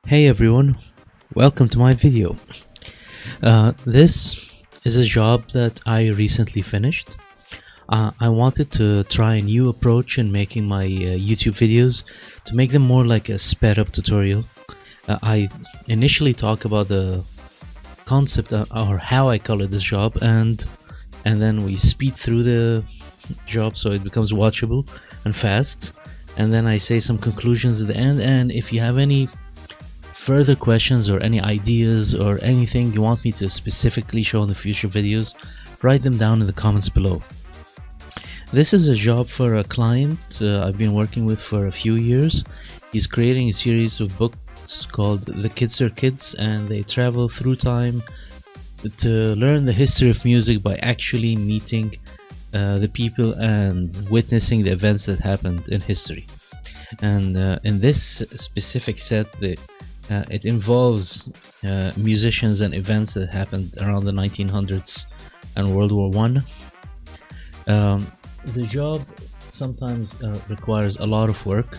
Hey everyone, welcome to my video. This is a job that I recently finished. I wanted to try a new approach in making my YouTube videos to make them more like a sped up tutorial. I initially talk about the concept or how I color this job, and then we speed through the job so it becomes watchable and fast. And then I say some conclusions at the end. And if you have any further questions or any ideas or anything you want me to specifically show in the future videos, write them down in the comments below. This is a job for a client I've been working with for a few years. He's creating a series of books called The Kids Are Kids, and they travel through time to learn the history of music by actually meeting the people and witnessing the events that happened in history. And in this specific set, it involves musicians and events that happened around the 1900s and World War I. The job sometimes requires a lot of work,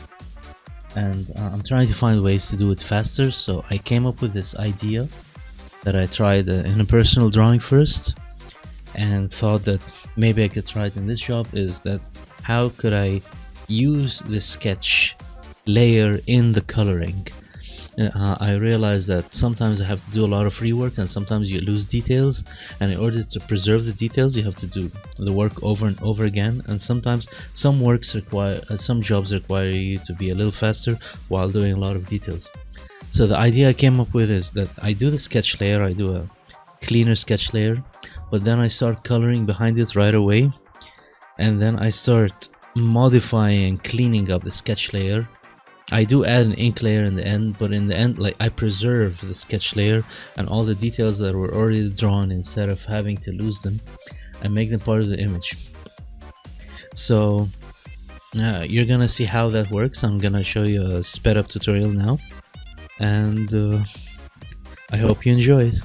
and I'm trying to find ways to do it faster. So I came up with this idea that I tried in a personal drawing first, and thought that maybe I could try it in this job. Is that how could I use the sketch layer in the coloring? I realized that sometimes I have to do a lot of rework, and sometimes you lose details, and in order to preserve the details you have to do the work over and over again. And sometimes some jobs require you to be a little faster while doing a lot of details. So the idea I came up with is that I do the sketch layer, I do a cleaner sketch layer, but then I start coloring behind it right away, and then I start modifying, cleaning up the sketch layer. I do add an ink layer in the end, but in the end, I preserve the sketch layer and all the details that were already drawn instead of having to lose them and make them part of the image. So you're gonna see how that works. I'm gonna show you a sped up tutorial now, and I hope you enjoy it.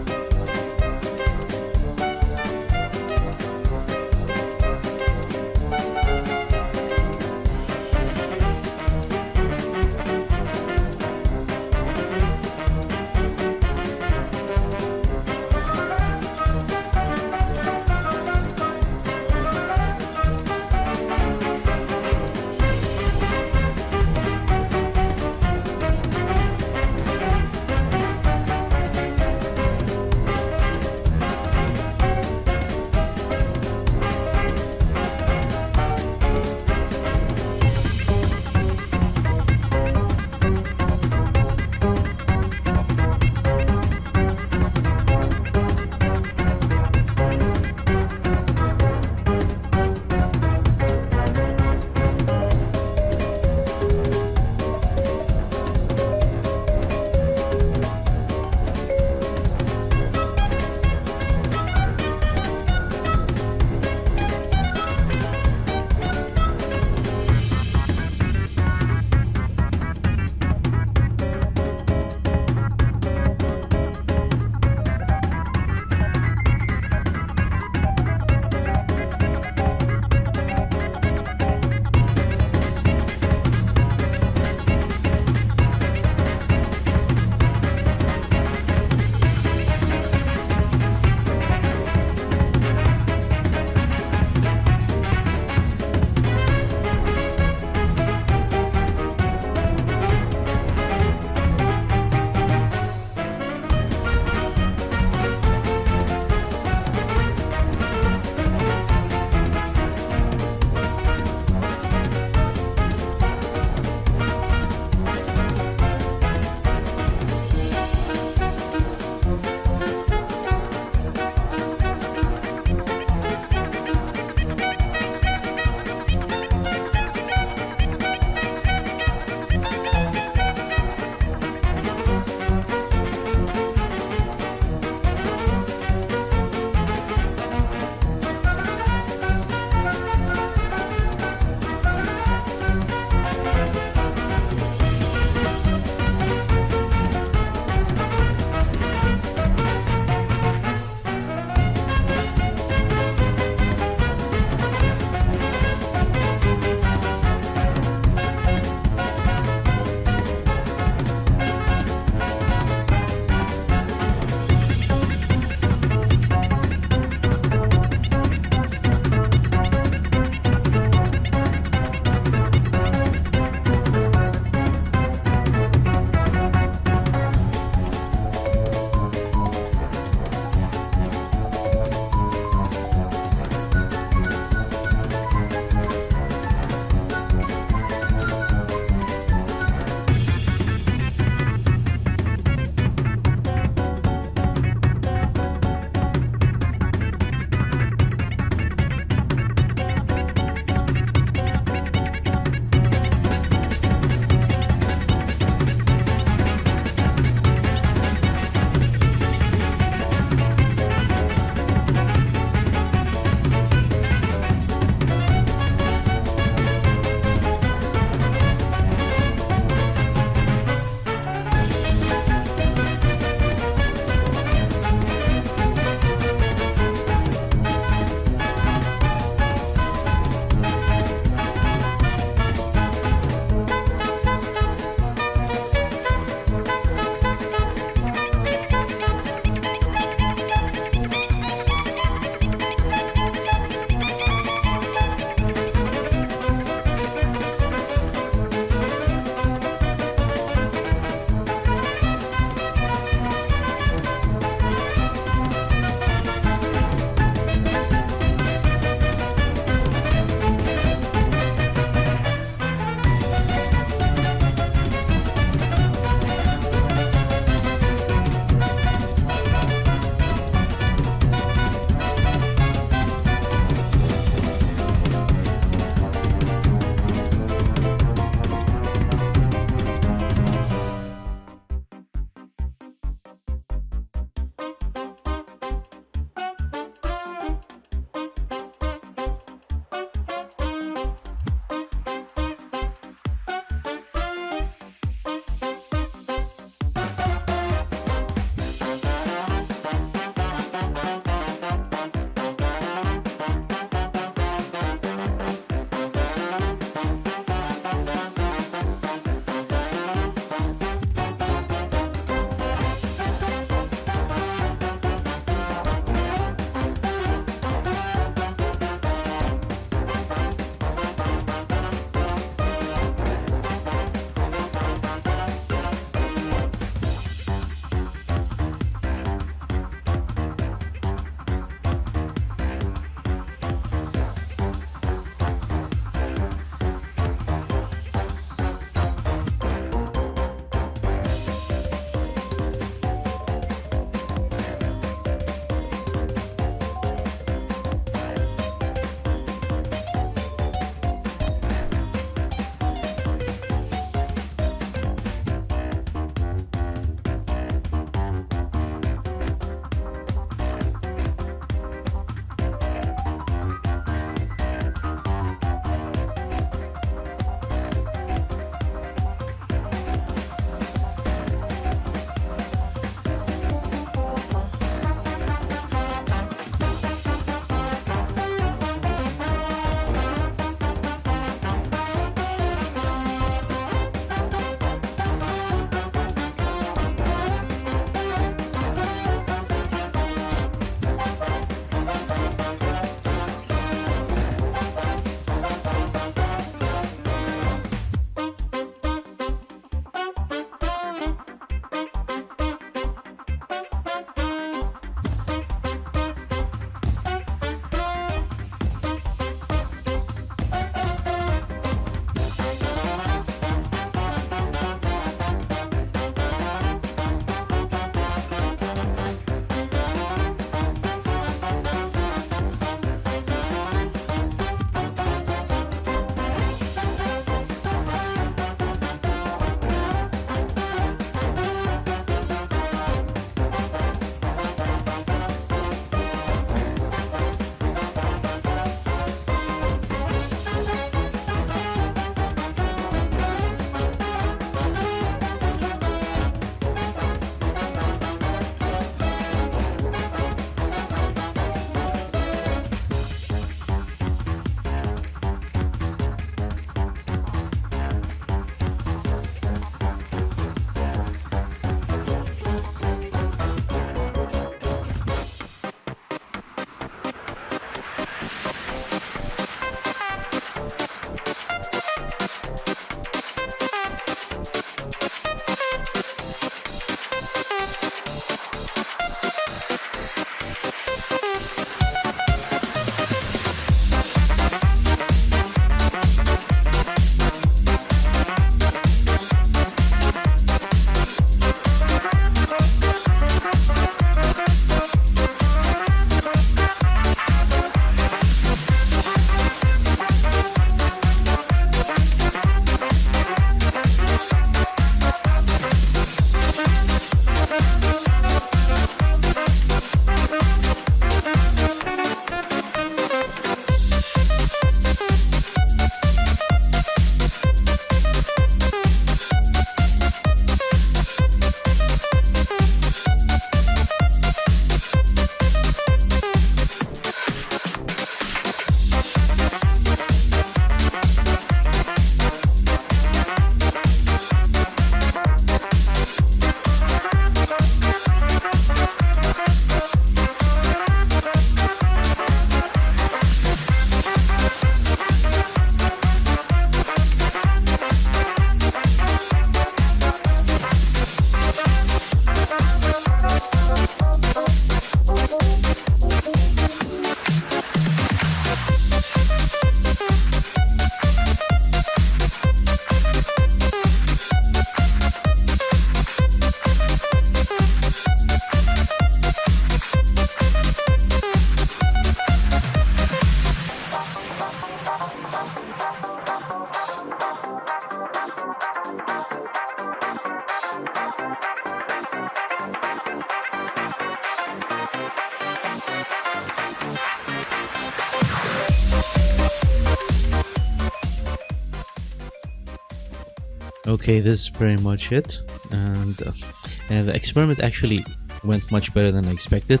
Okay, this is pretty much it, and the experiment actually went much better than I expected.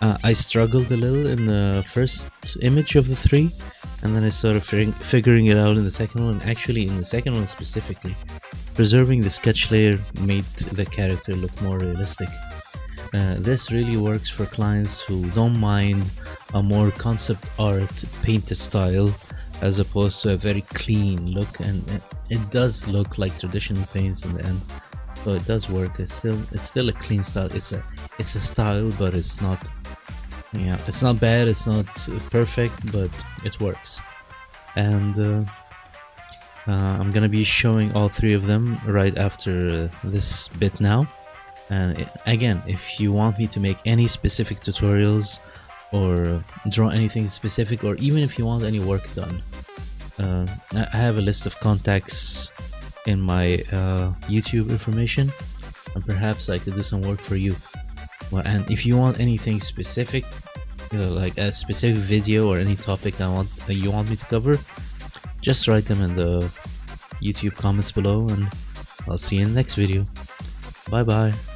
I struggled a little in the first image of the three, and then I started figuring it out in the second one. Actually, in the second one specifically, preserving the sketch layer made the character look more realistic. This really works for clients who don't mind a more concept art painted style as opposed to a very clean look, and it does look like traditional paints in the end, so it does work. It's still a clean style. It's a style, but it's not, yeah, it's not bad, it's not perfect, but it works. And I'm gonna be showing all three of them right after this bit now. And again, if you want me to make any specific tutorials or draw anything specific, or even if you want any work done, I have a list of contacts in my YouTube information, and perhaps I could do some work for you. Well, and if you want anything specific, like a specific video or any topic you want me to cover, just write them in the YouTube comments below, and I'll see you in the next video. Bye bye.